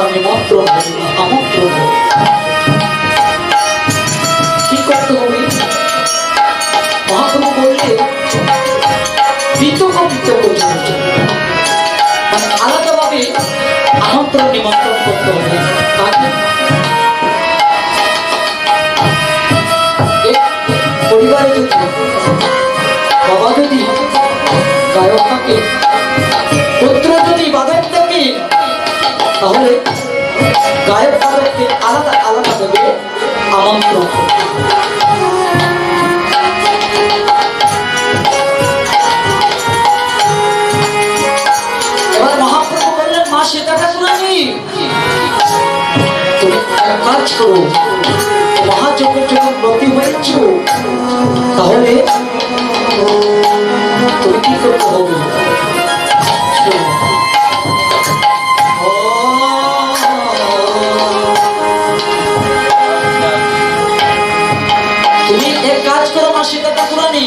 তোমার নিমন্ত্রণ আমন্ত্রণ কি করতে হবে? মহাপ্রভু বললে বিতর্ক মানে আলাদাভাবে আমন্ত্রণ নিমন্ত্রণ করতে হবে। পরিবারে যদি বাবা যদি গায়ক থাকে, পুত্র যদি বাদক থাকে, তাহলে গায়ক বাদককে আলাদা আলাদা ভাবে আমন্ত্রণ। এবার মহাপ্রভু বললেন, মা সীতা ঠাকুরানী তুমি এক কাজ করো, মহাযজ্ঞের জন্য ব্রতী হয়েছ, তাহলে তুমি কি করতে হবে? তুমি এক কাজ করো মা সীতা ঠাকুরানী,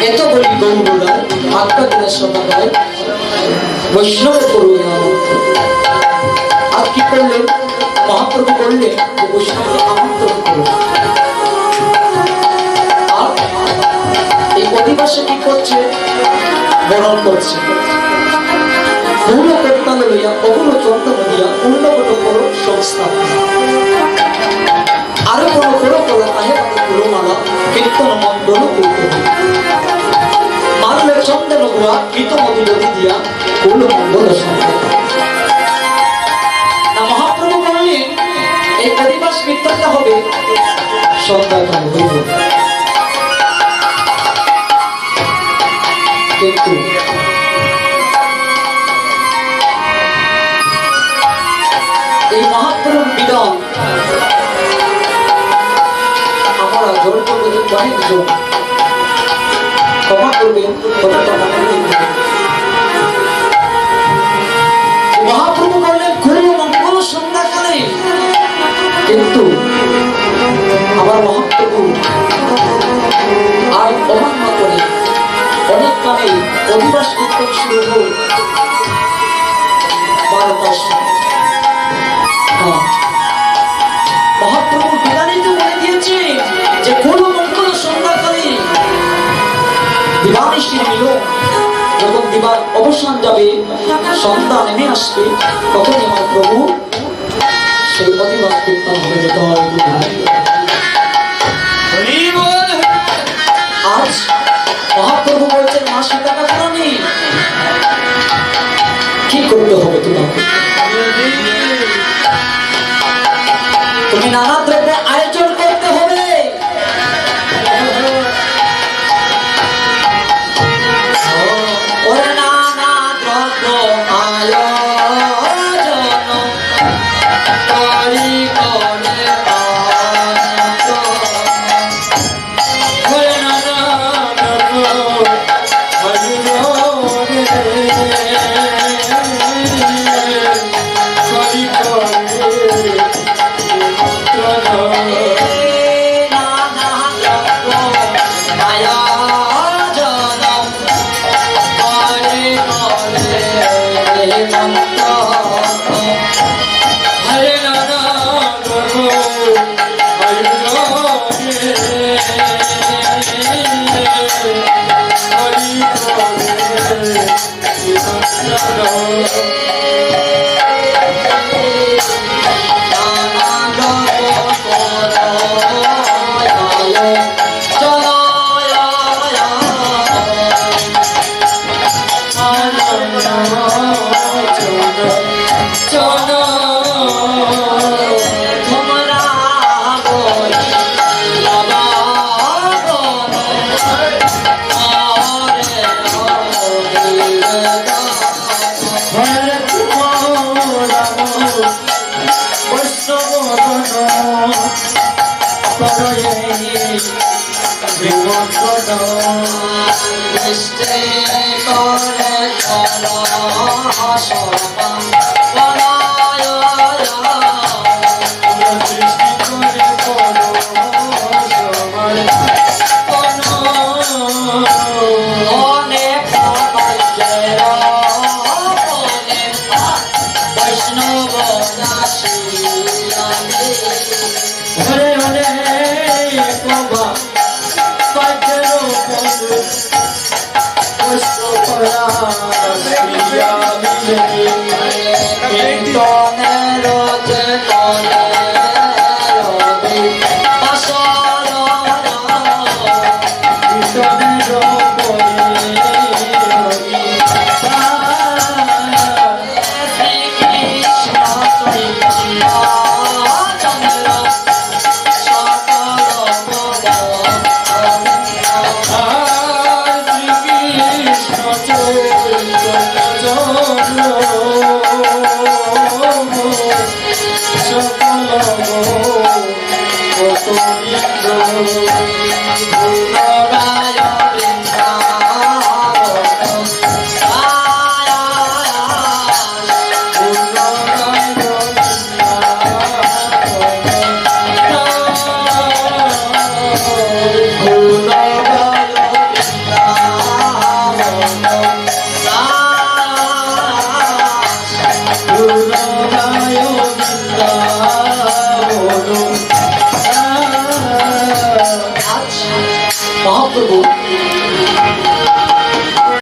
এত বলি গৌররা আত্মা শ্রদ্ধা করে বৈষ্ণবের করুন। আর কি করলেন মহাপ্রভু করলেন বৈষ্ণবকে আমন্ত্রণ করুন। আর এই অধিবাসে কি করছে বরণ করছে বহুল কর্তাল লইয়া বহুল চন্দন দিয়া পূর্ণবট করো সংস্থান আরো কোনো করো কলা তাহে করো মালা কীর্তন মন্ডল করতে মানলে চন্দন গুয়া গীত মধু নদী দিয়া করল মন্ডল সন্তান। না মহাপ্রভু বললেন এই অধিবাস কীর্তনটা হবে সন্ধ্যাকাল হইব, কিন্তু এই মহাপ্রভুর বিধান আমরা জোর করবো যে অনেকজন ক্ষমা করবেন কথাটা মহাপ্রভু বললেন খুব মঙ্গল সন্ধ্যাকালে, কিন্তু আমার মহাপ্রভু আর অমান্য করে অনেক কালে অধিবাস কীর্তন শুরু হল 12টার সময়। মহাপ্রভু বিধানিতে বলে দিয়েছে যে কোন মঙ্গল সন্ধ্যাকালে দিবানিশীর মিলন যখন দিবার অবসান যাবে সন্ধ্যা নেমে আসবে তখনই আমার প্রভু সেই অধিবাস কীর্তন হয়ে যেতে হয়। আজ মহাপ্রভু বলছেন মা সীতাকা প্রাণী কি করতে হবে তোমাকে, তুমি নানা দ্রব্য আয়োজন করতে হবে। ওরে নানা দ্রব্য আয়োজন করি করে ওরে নানা দ্রব্য করুণাময় বৃন্দাবন। আজ মহাপ্রভু